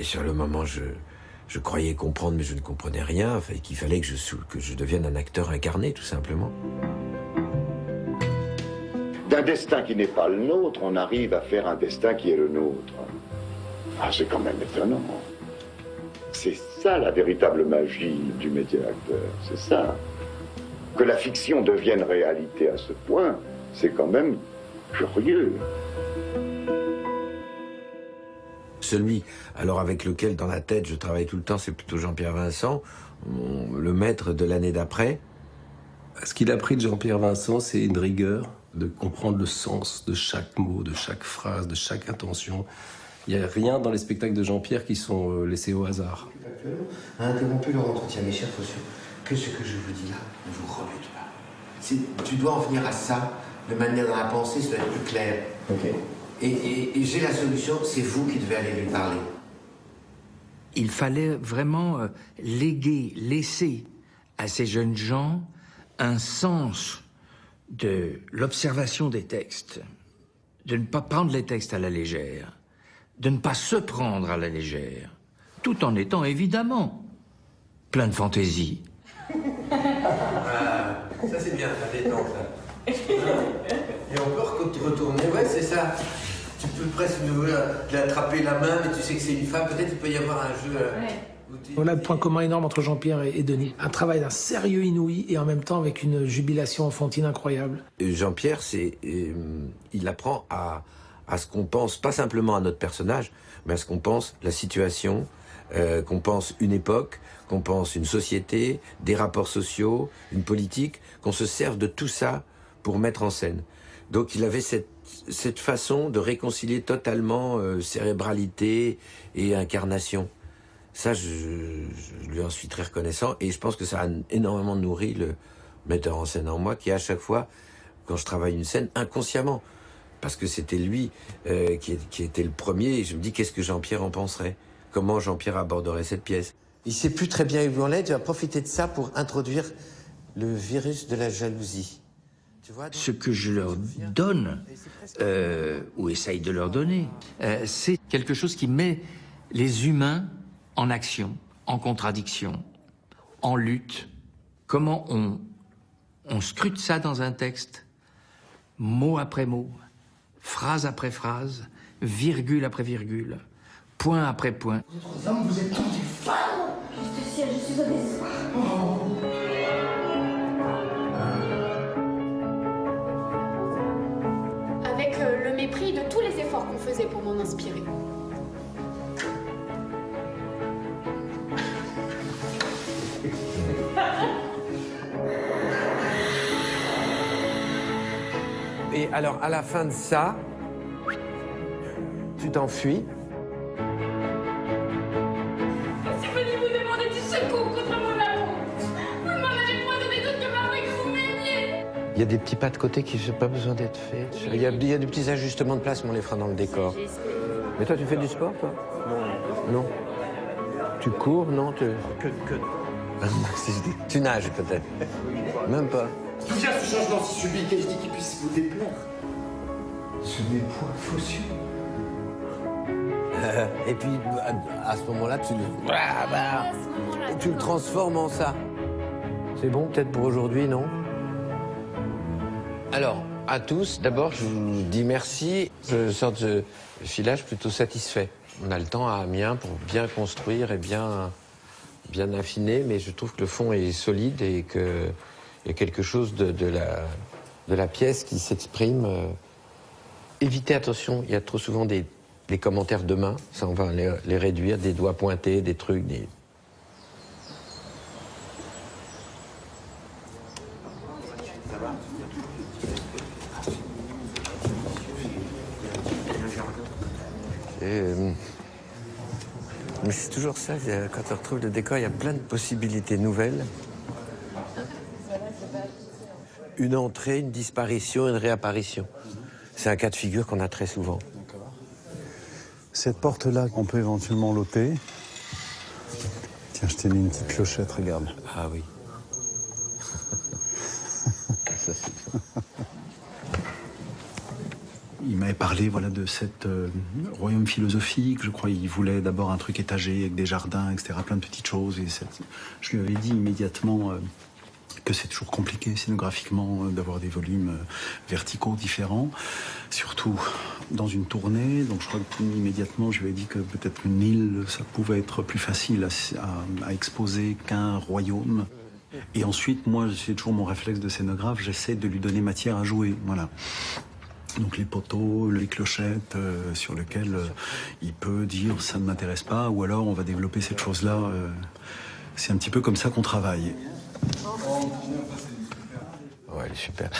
Sur le moment, je croyais comprendre, mais je ne comprenais rien. Enfin, qu'il fallait que je devienne un acteur incarné, tout simplement. D'un destin qui n'est pas le nôtre, on arrive à faire un destin qui est le nôtre. Ah, c'est quand même étonnant. C'est ça la véritable magie du métier d'acteur, c'est ça. Que la fiction devienne réalité à ce point, c'est quand même curieux. Celui alors avec lequel dans la tête je travaille tout le temps, c'est plutôt Jean-Pierre Vincent, le maître de l'année d'après. Ce qu'il a pris de Jean-Pierre Vincent, c'est une rigueur de comprendre le sens de chaque mot, de chaque phrase, de chaque intention. Il n'y a rien dans les spectacles de Jean-Pierre qui sont laissés au hasard. A interrompu leur entretien, mes chers Fossu, que ce que je vous dis là ne vous rebute pas. Tu dois en venir à ça, de manière à penser, ça doit être plus clair. Ok. Et j'ai la solution, c'est vous qui devez aller lui parler. Il fallait vraiment laisser à ces jeunes gens un sens de l'observation des textes, de ne pas prendre les textes à la légère, de ne pas se prendre à la légère, tout en étant évidemment plein de fantaisie. Ah, ça c'est bien, la détente là. Et on peut retourner, ouais c'est ça. Tu peux presque lui attraper la main, mais tu sais que c'est une femme, peut-être il peut y avoir un jeu... Voilà le point commun énorme entre Jean-Pierre et Denis. Un travail d'un sérieux inouï et en même temps avec une jubilation enfantine incroyable. Jean-Pierre, il apprend à ce qu'on pense, pas simplement à notre personnage, mais à ce qu'on pense la situation, qu'on pense une époque, qu'on pense une société, des rapports sociaux, une politique, qu'on se serve de tout ça pour mettre en scène. Donc il avait cette façon de réconcilier totalement cérébralité et incarnation. Ça, je lui en suis très reconnaissant et je pense que ça a énormément nourri le metteur en scène en moi qui, à chaque fois, quand je travaille une scène, inconsciemment, parce que c'était lui qui était le premier, et je me dis qu'est-ce que Jean-Pierre en penserait? Comment Jean-Pierre aborderait cette pièce? Il sait plus très bien où on est, tu vas profiter de ça pour introduire le virus de la jalousie. Tu vois, donc... Ce que je leur donne, ou essaye de leur donner, c'est quelque chose qui met les humains en action, en contradiction, en lutte. Comment on scrute ça dans un texte, mot après mot, phrase après phrase, virgule après virgule, point après point. Vous êtes hommes, vous êtes tous des femmes. Juste ciel, je suis au désespoir. Avec le mépris de tous les efforts qu'on faisait pour m'en inspirer. Et alors, à la fin de ça, tu t'enfuis. Si vous vous demandez du secours contre mon amour, vous ne m'en avez point donné d'autre que m'avouer que vous m'aimiez. Il y a des petits pas de côté qui n'ont pas besoin d'être faits. Il y a des petits ajustements de place, mais on les fera dans le décor. Mais toi, tu fais du sport, toi? Non. Non. Tu cours, non? Que. Tu nages, peut-être. Même pas. D'où vient ce changement si subit? Qu'ai-je dit qu'il puisse vous déplaire? Ce n'est point Fossu. Et puis, à ce moment-là, tu le transformes en ça. C'est bon, peut-être pour aujourd'hui, non? Alors, à tous, d'abord, je vous dis merci. Je sors de ce filage plutôt satisfait. On a le temps à Amiens pour bien construire et bien affiner, mais je trouve que le fond est solide et qu'il y a quelque chose de la pièce qui s'exprime. Évitez, attention, il y a trop souvent des commentaires de main, ça on va les réduire, des doigts pointés, des trucs, des... Mais c'est toujours ça, quand on retrouve le décor, il y a plein de possibilités nouvelles. Une entrée, une disparition, une réapparition. C'est un cas de figure qu'on a très souvent. Cette porte-là, on peut éventuellement l'ôter. Tiens, je t'ai mis une petite clochette, regarde. Ah oui. Ça, c'est... Il m'avait parlé voilà, de cet royaume philosophique. Je crois qu'il voulait d'abord un truc étagé avec des jardins, etc. Plein de petites choses. Et je lui avais dit immédiatement que c'est toujours compliqué scénographiquement d'avoir des volumes verticaux différents. Surtout dans une tournée. Donc je crois que immédiatement je lui ai dit que peut-être une île, ça pouvait être plus facile à exposer qu'un royaume. Et ensuite, moi, c'est toujours mon réflexe de scénographe, j'essaie de lui donner matière à jouer. Voilà. Donc les poteaux, les clochettes sur lesquelles il peut dire ça ne m'intéresse pas, ou alors on va développer cette chose-là. C'est un petit peu comme ça qu'on travaille. Ouais, elle est super.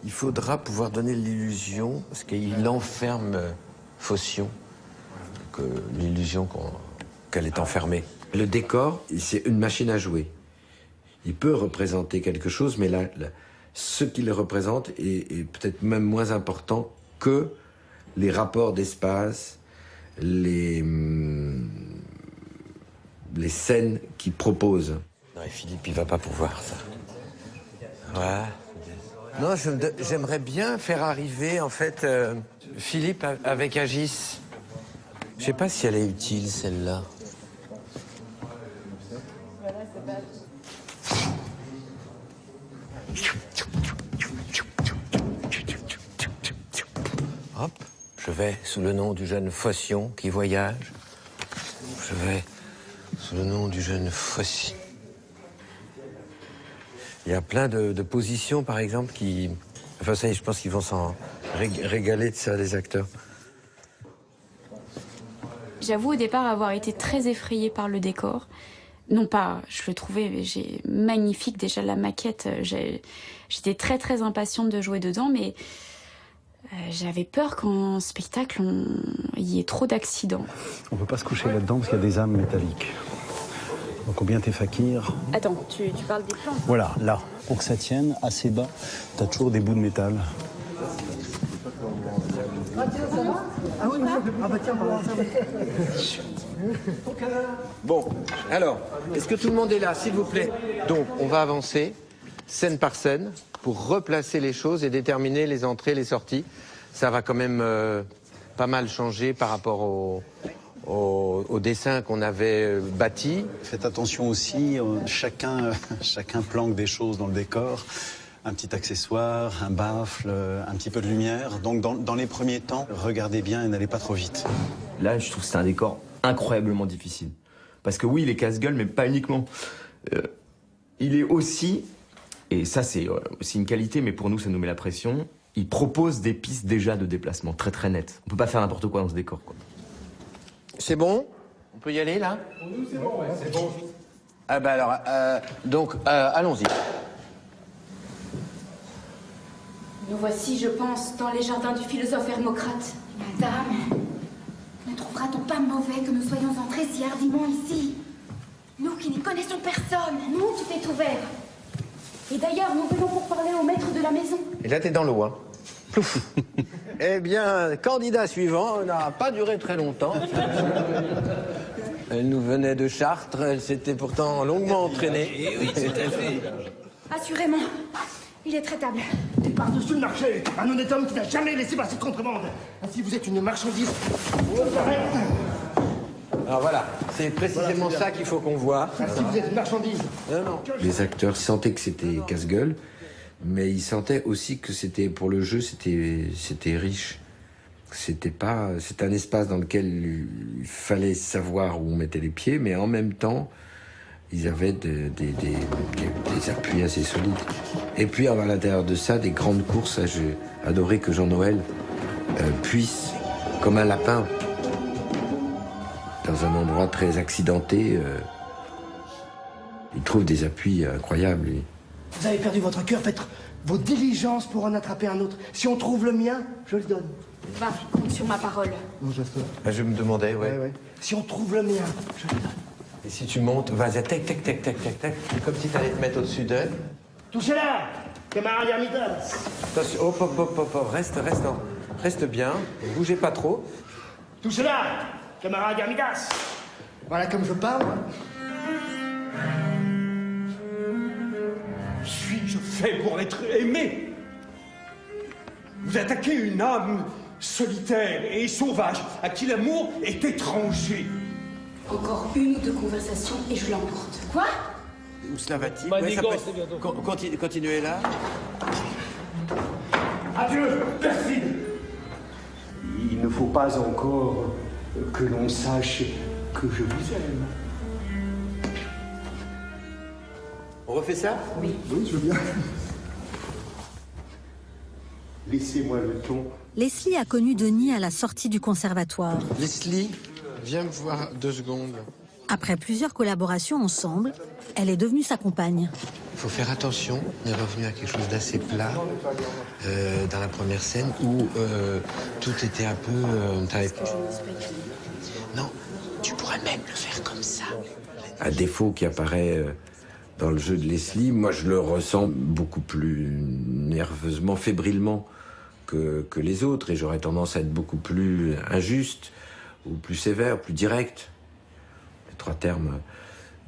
Il faudra pouvoir donner l'illusion, parce qu'il enferme Phocion, l'illusion qu'elle est enfermée. Le décor, c'est une machine à jouer. Il peut représenter quelque chose, mais là, ce qu'il représente est peut-être même moins important que les rapports d'espace, les scènes qu'il propose. Non, et Philippe, il va pas pouvoir, ça. Ouais. Non, j'aimerais bien faire arriver, en fait, Philippe avec Agis. Je sais pas si elle est utile, celle-là. Hop, je vais sous le nom du jeune Phocion qui voyage. Je vais sous le nom du jeune Phocion. Il y a plein de positions, par exemple, qui... Enfin, ça, je pense qu'ils vont s'en régaler de ça, les acteurs. J'avoue au départ avoir été très effrayée par le décor. Non pas, je le trouvais magnifique, déjà la maquette, j'étais très très impatiente de jouer dedans, mais j'avais peur qu'en spectacle, il y ait trop d'accidents. On peut pas se coucher là-dedans parce qu'il y a des âmes métalliques. Donc, ou bien t'es fakir. Attends, tu parles des plans? Voilà, là. Pour que ça tienne assez bas, t'as toujours des bouts de métal. Bon, alors, est-ce que tout le monde est là, s'il vous plaît? Donc, on va avancer, scène par scène, pour replacer les choses et déterminer les entrées, les sorties. Ça va quand même pas mal changer par rapport au dessin qu'on avait bâti. Faites attention aussi, chacun planque des choses dans le décor. Un petit accessoire, un baffle, un petit peu de lumière. Donc dans les premiers temps, regardez bien et n'allez pas trop vite. Là, je trouve que c'est un décor incroyablement difficile. Parce que oui, il est casse-gueule, mais pas uniquement. Il est aussi, et ça c'est aussi une qualité, mais pour nous ça nous met la pression, il propose des pistes déjà de déplacement très très nettes. On peut pas faire n'importe quoi dans ce décor, quoi. C'est bon? On peut y aller, là? Pour nous, c'est bon, ouais. C'est bon. Ah bah alors, donc, allons-y. Nous voici, je pense, dans les jardins du philosophe Hermocrate. Madame, ne trouvera-t-on pas mauvais que nous soyons entrés si hardiment ici? Nous qui n'y connaissons personne. Non, tout est ouvert. Et d'ailleurs, nous venons pour parler au maître de la maison. Et là, t'es dans l'eau, hein? Plouf. Eh bien, candidat suivant n'a pas duré très longtemps. Elle nous venait de Chartres, elle s'était pourtant longuement entraînée. Et oui, tout à fait. Assurément, il est traitable. Et par-dessus le marché, un honnête homme qui n'a jamais laissé passer de contrebande. Ainsi, vous êtes une marchandise. Alors voilà, c'est précisément ça qu'il faut qu'on voit. Ainsi, vous êtes une marchandise. Non. Les acteurs sentaient que c'était casse-gueule, mais ils sentaient aussi que c'était, pour le jeu, c'était riche. C'était un espace dans lequel il fallait savoir où on mettait les pieds, mais en même temps, ils avaient des appuis assez solides. Et puis, à l'intérieur de ça, des grandes courses. J'ai adoré que Jean-Noël puisse, comme un lapin, dans un endroit très accidenté, il trouve des appuis incroyables, lui. Vous avez perdu votre cœur, faites vos diligences pour en attraper un autre. Si on trouve le mien, je le donne. Va, compte sur ma parole. Non, Jasper. Je me demandais, ouais. Si on trouve le mien, je le donne. Et si tu montes, vas-y, tac, tac, tac, tac, tac, tac, comme si t'allais te mettre au-dessus d'elle. Touchez-la, camarade Hermidas. Attention, hop, reste bien, bougez pas trop. Touchez-la, camarade Hermidas. Voilà comme je parle. Suis-je fait pour être aimé? Vous attaquez une âme solitaire et sauvage, à qui l'amour est étranger. Encore une ou deux conversations et je l'emporte. Quoi? Où cela va-t-il? Ouais, continuez là. Adieu, merci. Il ne faut pas encore que l'on sache que je vous aime. On refait ça? Oui, je veux bien. Laissez-moi le ton. Leslie a connu Denis à la sortie du conservatoire. Leslie, viens me voir 2 secondes. Après plusieurs collaborations ensemble, elle est devenue sa compagne. Il faut faire attention, on est revenu à quelque chose d'assez plat dans la première scène où tout était un peu... Non, tu pourrais même le faire comme ça. Un défaut qui apparaît dans le jeu de Leslie, moi je le ressens beaucoup plus nerveusement, fébrilement que les autres, et j'aurais tendance à être beaucoup plus injuste, ou plus sévère, plus direct. Les 3 termes.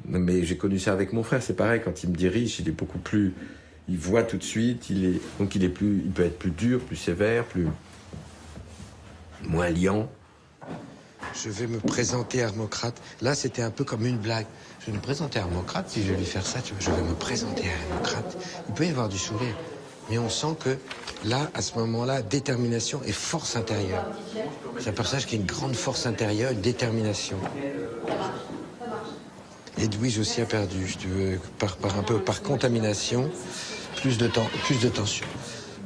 Mais j'ai connu ça avec mon frère, c'est pareil, quand il me dirige, il est beaucoup plus... Il voit tout de suite, donc il peut être plus dur, plus sévère, moins liant. Je vais me présenter Hermocrate. Là, c'était un peu comme une blague. Je vais me présenter Hermocrate, si je vais lui faire ça, je vais me présenter Hermocrate. Il peut y avoir du sourire, mais on sent que là, à ce moment-là, détermination et force intérieure. C'est un personnage qui a une grande force intérieure, une détermination. Edwige aussi a perdu, je te veux, par contamination, plus de tension.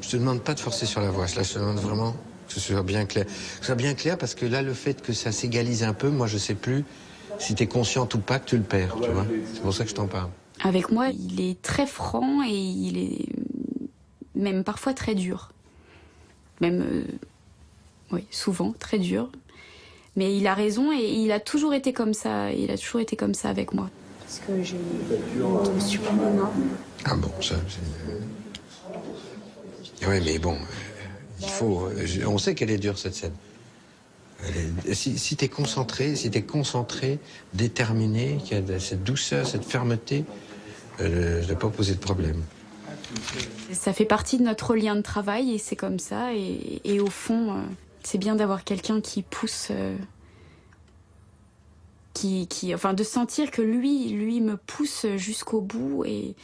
Je te demande pas de forcer sur la voix, là je te demande vraiment que ce soit bien clair. Que ce soit bien clair parce que là, le fait que ça s'égalise un peu, moi je sais plus si tu es consciente ou pas que tu le perds, tu vois. C'est pour ça que je t'en parle. Avec moi, il est très franc et il est même parfois très dur. Même, oui, souvent très dur. Mais il a raison et il a toujours été comme ça. Il a toujours été comme ça avec moi. Parce que j'ai une super maman. Ah bon, ça... Oui, mais bon, il faut... On sait qu'elle est dure, cette scène. Si t'es concentré, déterminé, qu'il y a cette douceur, cette fermeté, je ne vais pas poser de problème. Ça fait partie de notre lien de travail et c'est comme ça. Et au fond, c'est bien d'avoir quelqu'un qui pousse... enfin, de sentir que lui me pousse jusqu'au bout et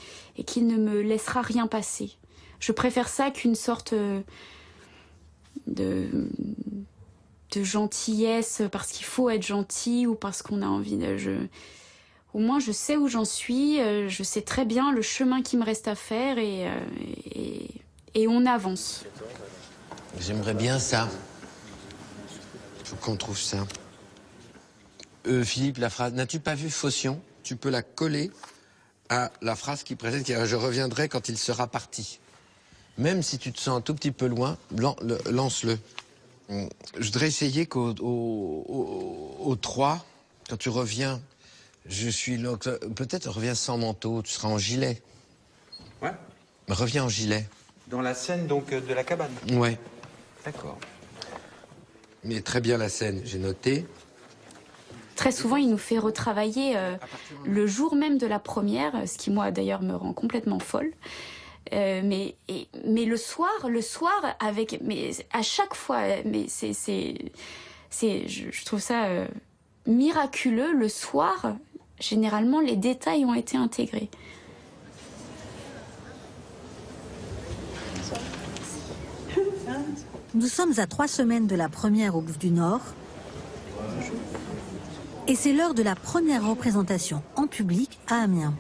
qu'il ne me laissera rien passer. Je préfère ça qu'une sorte de gentillesse parce qu'il faut être gentil ou parce qu'on a envie de... Au moins, je sais où j'en suis, je sais très bien le chemin qui me reste à faire et on avance. J'aimerais bien ça. Faut qu'on trouve ça. Philippe, la phrase, n'as-tu pas vu Phocion? Tu peux la coller à la phrase qui précède, qui est « Je reviendrai quand il sera parti ». Même si tu te sens un tout petit peu loin, lance-le. Je voudrais essayer qu'au 3, quand tu reviens, je suis là, peut-être reviens sans manteau, tu seras en gilet. Ouais. Reviens en gilet. Dans la scène, donc, de la cabane? Ouais. D'accord. Mais très bien la scène, j'ai noté. Très souvent, il nous fait retravailler le jour même de la première, ce qui, moi, d'ailleurs, me rend complètement folle. Mais le soir, mais à chaque fois, mais je trouve ça miraculeux. Le soir, généralement, les détails ont été intégrés. Nous sommes à 3 semaines de la première au Bouffe du Nord. Et c'est l'heure de la première représentation en public à Amiens.